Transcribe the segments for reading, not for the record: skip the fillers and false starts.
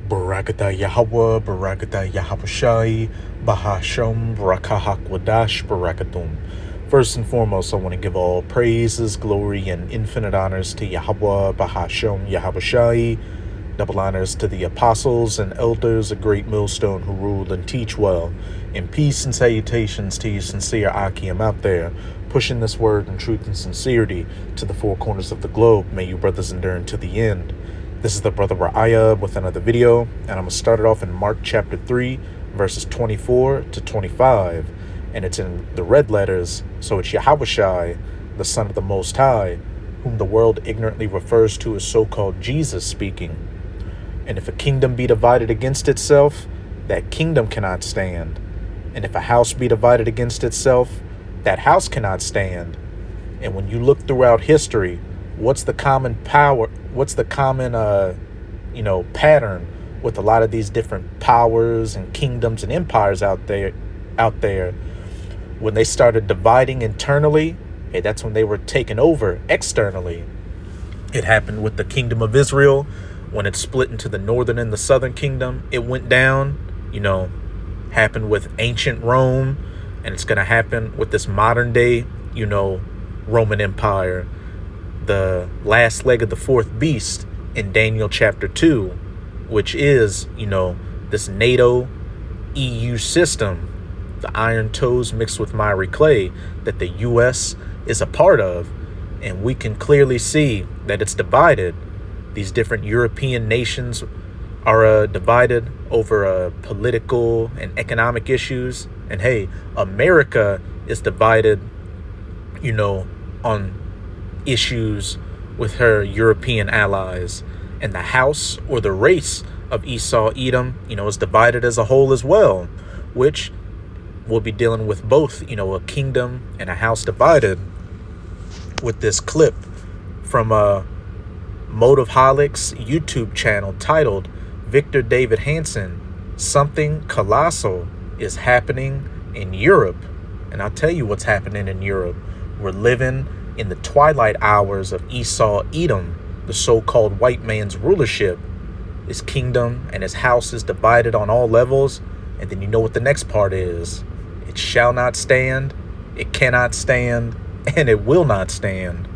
Barakatah Yahweh, Barakatah Yahawashi, Bahasham, Barakahak Barakatum. First and foremost, I want to give all praises, glory, and infinite honors to Yahweh, Bahasham, Yahawashi. Double honors to the apostles and elders, a great millstone who rule and teach well. And peace and salutations to you sincere Akim out there, pushing this word in truth and sincerity to the four corners of the globe. May you brothers endure to the end. This is the brother Ra'aya with another video, and I'm going to start it off in Mark chapter 3, verses 24 to 25. And it's in the red letters, so it's Yahawashi, the Son of the Most High, whom the world ignorantly refers to as so-called Jesus speaking. And if a kingdom be divided against itself, that kingdom cannot stand. And if a house be divided against itself, that house cannot stand. And when you look throughout history, what's the common pattern with a lot of these different powers and kingdoms and empires out there? When they started dividing internally, hey, that's when they were taken over externally. It happened with the kingdom of Israel. When it split into the northern and the southern kingdom, it went down. Happened with ancient Rome, and it's going to happen with this modern day, Roman Empire. The last leg of the fourth beast in Daniel chapter 2, which is, this NATO EU system, the iron toes mixed with miry clay that the U.S. is a part of. And we can clearly see that it's divided. These different European nations are divided over political and economic issues. And hey, America is divided, on issues with her European allies. And the house or the race of Esau, Edom, is divided as a whole as well, which we'll be dealing with both, a kingdom and a house divided with this clip from Motiveholic's YouTube channel titled Victor David Hansen, Something Colossal is Happening in Europe. And I'll tell you what's happening in Europe. We're living in the twilight hours of Esau Edom, the so-called white man's rulership. His kingdom and his house is divided on all levels. And then you know what the next part is. It shall not stand, it cannot stand, and it will not stand.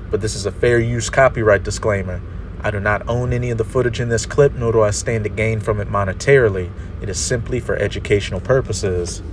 But this is a fair use copyright disclaimer. I do not own any of the footage in this clip, nor do I stand to gain from it monetarily. It is simply for educational purposes.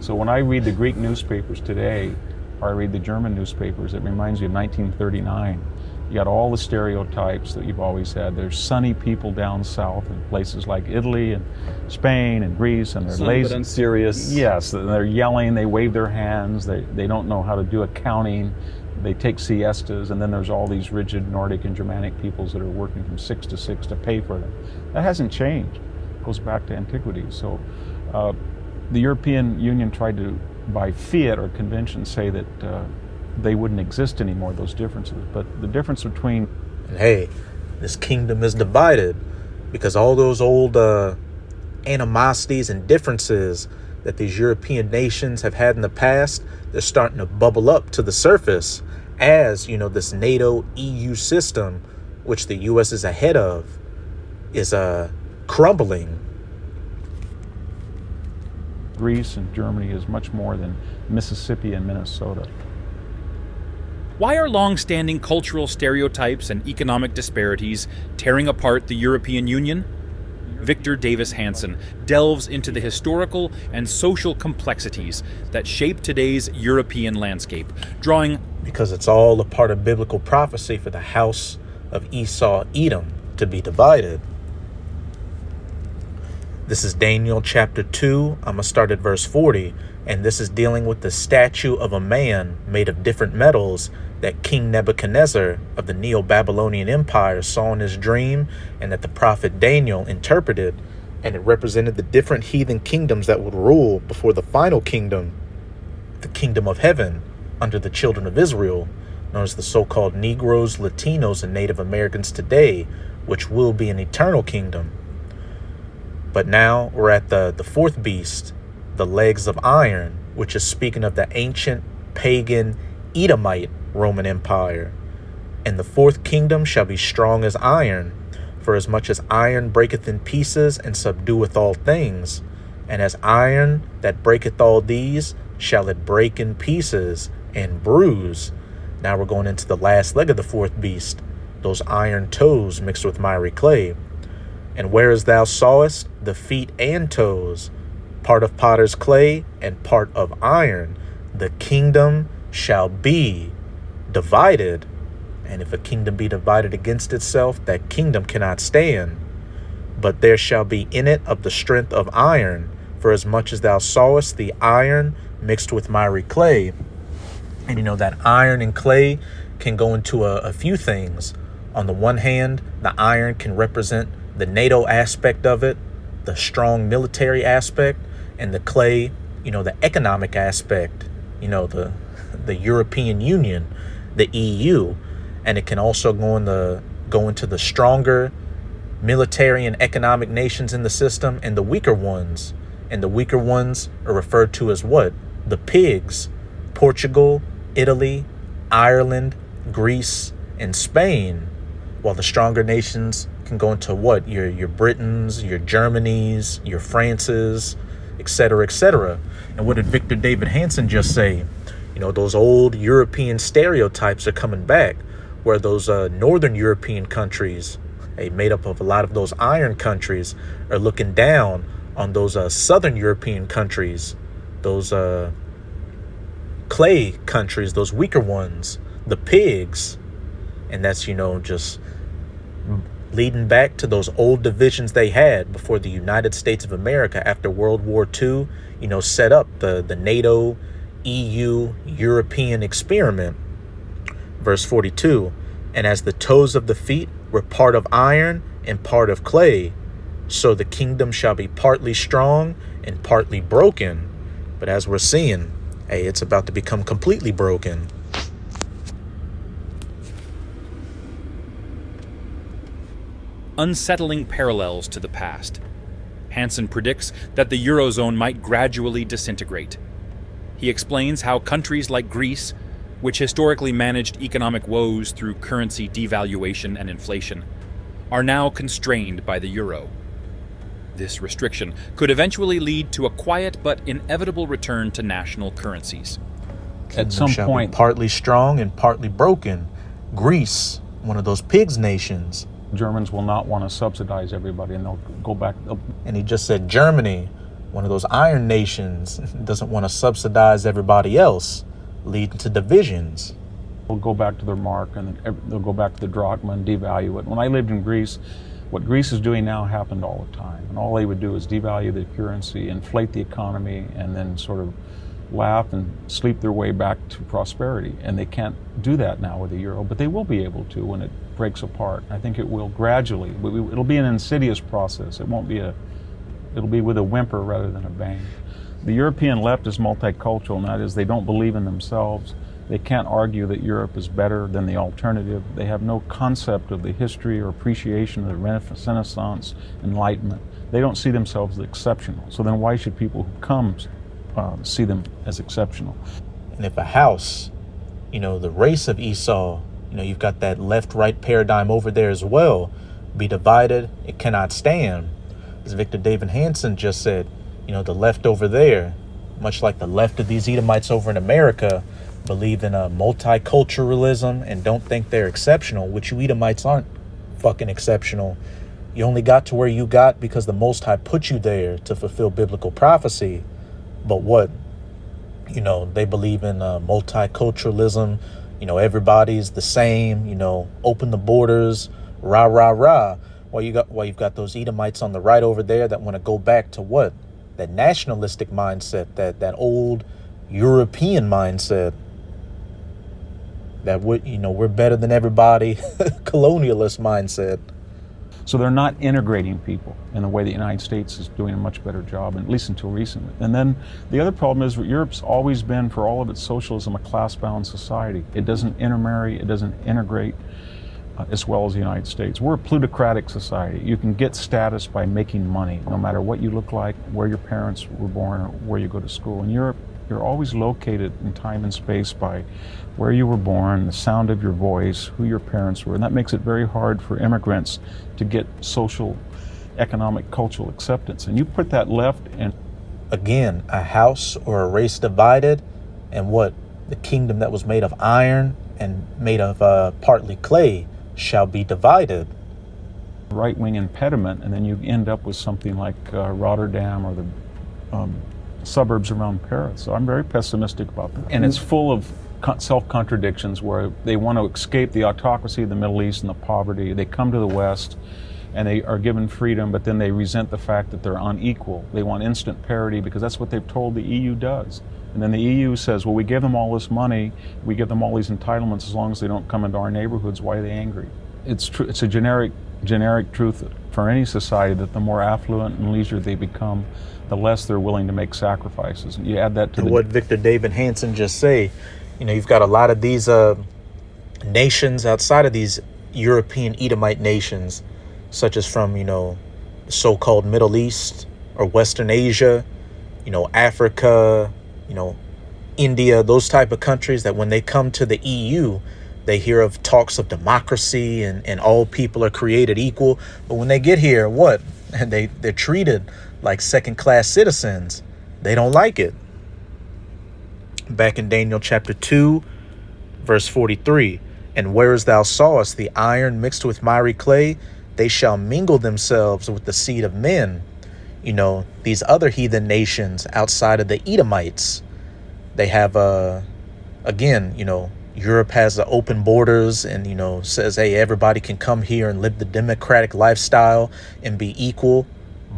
So when I read the Greek newspapers today, or I read the German newspapers, it reminds me of 1939. You got all the stereotypes that you've always had. There's sunny people down south in places like Italy and Spain and Greece, and they're lazy, but unserious. Yes, they're yelling, they wave their hands, they don't know how to do accounting, they take siestas, and then there's all these rigid Nordic and Germanic peoples that are working from 6 to 6 to pay for them. That hasn't changed. It goes back to antiquity. So the European Union tried to, by fiat or convention, say that they wouldn't exist anymore, those differences. But the difference between... And hey, this kingdom is divided because all those old animosities and differences that these European nations have had in the past, they're starting to bubble up to the surface as, this NATO EU system, which the U.S. is ahead of, is crumbling. Greece and Germany is much more than Mississippi and Minnesota. Why are long-standing cultural stereotypes and economic disparities tearing apart the European Union? Victor Davis Hansen delves into the historical and social complexities that shape today's European landscape, drawing... Because it's all a part of biblical prophecy for the house of Esau, Edom, to be divided. This is Daniel chapter 2. I'm going to start at verse 40. And this is dealing with the statue of a man made of different metals that King Nebuchadnezzar of the Neo-Babylonian Empire saw in his dream, and that the prophet Daniel interpreted. And it represented the different heathen kingdoms that would rule before the final kingdom, the kingdom of heaven, under the children of Israel, known as the so-called Negroes, Latinos, and Native Americans today, which will be an eternal kingdom. But now we're at the fourth beast, the legs of iron, which is speaking of the ancient pagan Edomite Roman Empire. And the fourth kingdom shall be strong as iron, for as much as iron breaketh in pieces and subdueth all things, and as iron that breaketh all these, shall it break in pieces and bruise. Now we're going into the last leg of the fourth beast, those iron toes mixed with miry clay. And whereas thou sawest the feet and toes, part of potter's clay and part of iron, the kingdom shall be divided. And if a kingdom be divided against itself, that kingdom cannot stand. But there shall be in it of the strength of iron, for as much as thou sawest the iron mixed with miry clay. And that iron and clay can go into a few things. On the one hand, the iron can represent the NATO aspect of it, the strong military aspect, and the clay, the economic aspect, the European Union, the EU. And it can also go into the stronger military and economic nations in the system and the weaker ones. And the weaker ones are referred to as what? The pigs. Portugal, Italy, Ireland, Greece, and Spain. While the stronger nations can go into what? Your Britons, your Germanys, your Frances, etc., etc. And what did Victor David Hansen just say? Those old European stereotypes are coming back, where those northern European countries, made up of a lot of those iron countries, are looking down on those southern European countries, those clay countries, those weaker ones, the pigs. And that's, just leading back to those old divisions they had before the United States of America after World War II, set up the NATO, EU, European experiment. Verse 42, and as the toes of the feet were part of iron and part of clay, so the kingdom shall be partly strong and partly broken. But as we're seeing, it's about to become completely broken. Unsettling parallels to the past. Hansen predicts that the Eurozone might gradually disintegrate. He explains how countries like Greece, which historically managed economic woes through currency devaluation and inflation, are now constrained by the euro. This restriction could eventually lead to a quiet but inevitable return to national currencies. At some point, partly strong and partly broken. Greece, one of those pigs nations. Germans will not want to subsidize everybody, and they'll go back. And he just said Germany, one of those iron nations, doesn't want to subsidize everybody else, leading to divisions. They'll go back to their mark, and they'll go back to the drachma and devalue it. When I lived in Greece, what Greece is doing now happened all the time. And all they would do is devalue the currency, inflate the economy, and then sort of laugh and sleep their way back to prosperity. And they can't do that now with the euro, but they will be able to when it breaks apart. I think it will gradually. It'll be an insidious process. It'll be with a whimper rather than a bang. The European left is multicultural, and that is they don't believe in themselves. They can't argue that Europe is better than the alternative. They have no concept of the history or appreciation of the Renaissance, Enlightenment. They don't see themselves as exceptional. So then why should people who come see them as exceptional? And if a house, the race of Esau, you've got that left-right paradigm over there as well, be divided, it cannot stand. As Victor David Hansen just said, the left over there, much like the left of these Edomites over in America, believe in multiculturalism and don't think they're exceptional, which you Edomites aren't fucking exceptional. You only got to where you got because the Most High put you there to fulfill biblical prophecy. But what? They believe in multiculturalism. Everybody's the same. Open the borders, rah, rah, rah. Well, you've got those Edomites on the right over there that want to go back to what? That nationalistic mindset, that old European mindset. That we're better than everybody, colonialist mindset. So they're not integrating people in the way the United States is doing a much better job, at least until recently. And then the other problem is that Europe's always been, for all of its socialism, a class-bound society. It doesn't intermarry, it doesn't integrate as well as the United States. We're a plutocratic society. You can get status by making money, no matter what you look like, where your parents were born, or where you go to school. In Europe, You're always located in time and space by where you were born, the sound of your voice, who your parents were, and that makes it very hard for immigrants to get social, economic, cultural acceptance. And you put that left and Again, a house or a race divided, and what? The kingdom that was made of iron and made of partly clay shall be divided. right-wing impediment, and then you end up with something like Rotterdam or the suburbs around Paris. So I'm very pessimistic about that. And it's full of self-contradictions where they want to escape the autocracy of the Middle East and the poverty. They come to the West and they are given freedom, but then they resent the fact that they're unequal. They want instant parity because that's what they've told the EU does. And then the EU says, well, we give them all this money, we give them all these entitlements as long as they don't come into our neighborhoods. Why are they angry? It's true. It's a generic truth for any society that the more affluent and leisure they become, the less they're willing to make sacrifices. And you add that to what Victor David Hansen just say, you've got a lot of these nations outside of these European Edomite nations, such as from, the so-called Middle East or Western Asia, Africa, India, those type of countries that when they come to the EU, they hear of talks of democracy and all people are created equal. But when they get here, what? And they're treated like second-class citizens. They don't like it. Back in Daniel chapter 2, verse 43, and whereas thou sawest the iron mixed with miry clay, they shall mingle themselves with the seed of men. These other heathen nations outside of the Edomites, they have, again, Europe has the open borders and, says, hey, everybody can come here and live the democratic lifestyle and be equal,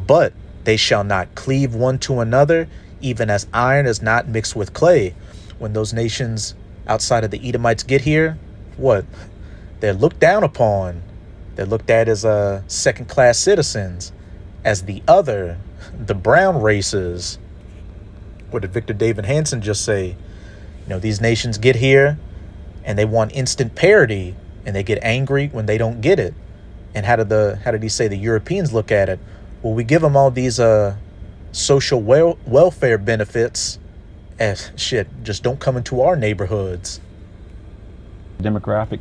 but they shall not cleave one to another, even as iron is not mixed with clay. When those nations outside of the Edomites get here, what? They're looked down upon. They're looked at as second-class citizens, as the other, the brown races. What did Victor David Hansen just say? These nations get here and they want instant parity and they get angry when they don't get it. And how did he say the Europeans look at it? Well, we give them all these social welfare benefits as just don't come into our neighborhoods. Demographic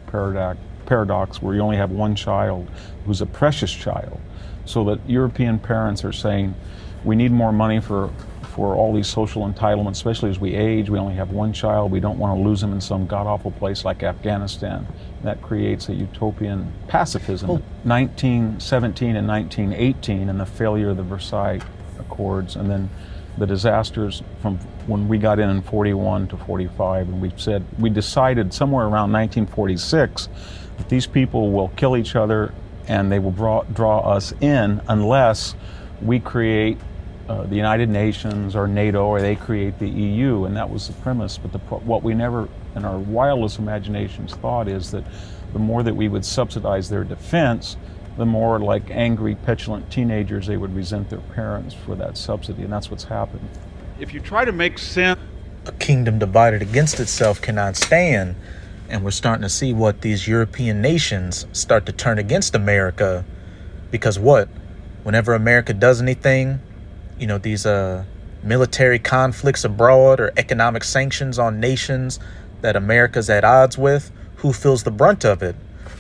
paradox where you only have one child who's a precious child. So that European parents are saying, we need more money for all these social entitlements, especially as we age. We only have one child. We don't want to lose him in some god-awful place like Afghanistan. That creates a utopian pacifism. 1917 and 1918 and the failure of the Versailles Accords, and then the disasters from when we got in 41 to 45, and we decided somewhere around 1946 that these people will kill each other and they will draw us in unless we create the United Nations or NATO, or they create the EU, and that was the premise. But what we never, in our wildest imaginations, thought is that the more that we would subsidize their defense, the more like angry, petulant teenagers, they would resent their parents for that subsidy, and that's what's happened. If you try to make sense... A kingdom divided against itself cannot stand, and we're starting to see what these European nations start to turn against America, because what? Whenever America does anything, these military conflicts abroad or economic sanctions on nations that America's at odds with, who feels the brunt of it?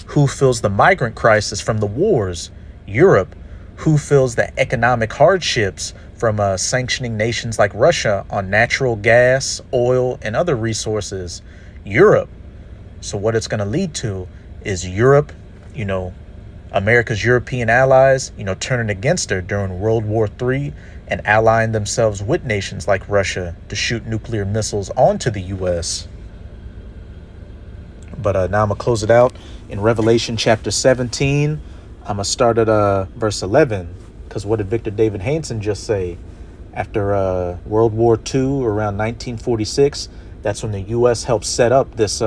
Who feels the migrant crisis from the wars? Europe. Who feels the economic hardships from sanctioning nations like Russia on natural gas, oil, and other resources? Europe. So what it's going to lead to is Europe, America's European allies, turning against her during World War III and allying themselves with nations like Russia to shoot nuclear missiles onto the U.S. But now I'm going to close it out in Revelation chapter 17. I'm going to start at verse 11, because what did Victor David Hansen just say? After World War II, around 1946, that's when the U.S. helped set up this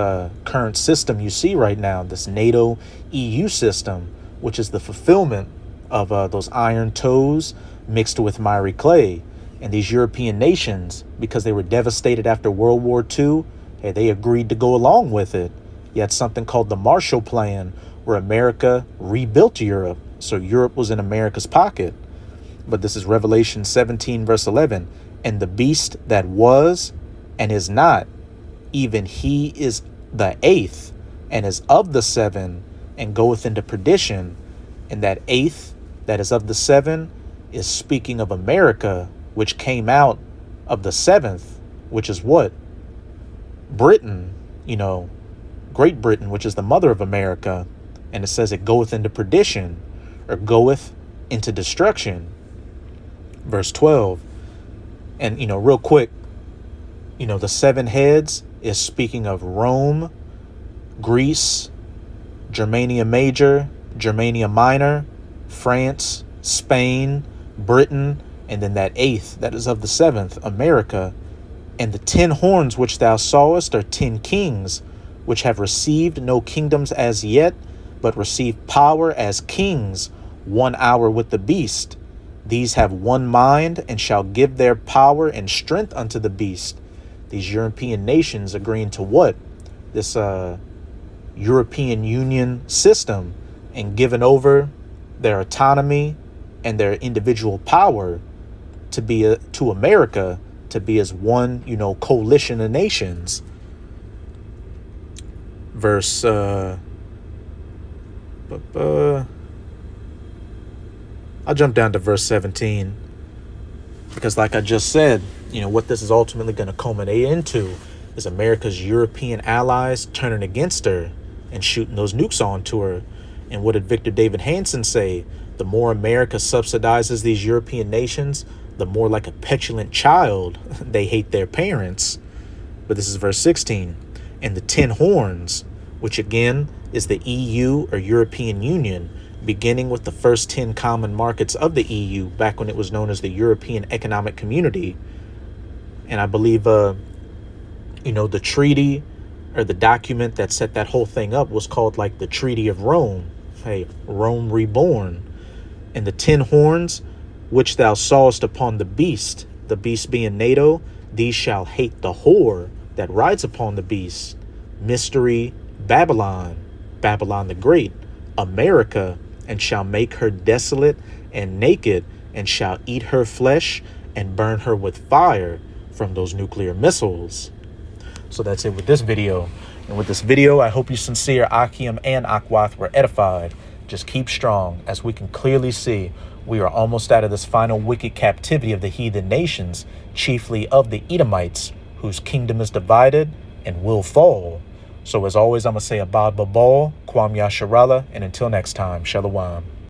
current system you see right now, this NATO EU system, which is the fulfillment of those iron toes mixed with miry clay. And these European nations, because they were devastated after World War II, they agreed to go along with it. You had something called the Marshall Plan, where America rebuilt Europe. So Europe was in America's pocket. But this is Revelation 17, verse 11. And the beast that was and is not, even he is the eighth, and is of the seven, and goeth into perdition. And that eighth that is of the seven is speaking of America, which came out of the seventh, which is what? Britain, Great Britain, which is the mother of America. And it says it goeth into perdition, or goeth into destruction. Verse 12. And, real quick, the seven heads is speaking of Rome, Greece, Germania Major, Germania Minor, France, Spain, Britain, and then that eighth that is of the seventh, America. And the 10 horns which thou sawest are 10 kings, which have received no kingdoms as yet, but receive power as kings 1 hour with the beast. These have one mind, and shall give their power and strength unto the beast. These European nations agreeing to what? This European Union system, and giving over their autonomy and their individual power to be to America, to be as one, coalition of nations. Verse I'll jump down to verse 17, because like I just said, what this is ultimately going to culminate into is America's European allies turning against her and shooting those nukes onto her. And what did Victor David Hansen say? The more America subsidizes these European nations, the more like a petulant child they hate their parents. But this is verse 16. And the 10 horns, which again is the EU or European Union, beginning with the first 10 common markets of the EU back when it was known as the European Economic Community. And I believe, the treaty or the document that set that whole thing up was called like the Treaty of Rome. Hey, Rome reborn. And the 10 horns, which thou sawest upon the beast being NATO, these shall hate the whore that rides upon the beast. Mystery, Babylon the Great, America, and shall make her desolate and naked, and shall eat her flesh and burn her with fire from those nuclear missiles. So that's it with this video. And with this video, I hope you sincere Akim and Akwath were edified. Just keep strong. As we can clearly see, we are almost out of this final wicked captivity of the heathen nations, chiefly of the Edomites, whose kingdom is divided and will fall. So as always, I'm going to say Abad Babal, Kwam Yasharala, and until next time, Shalom.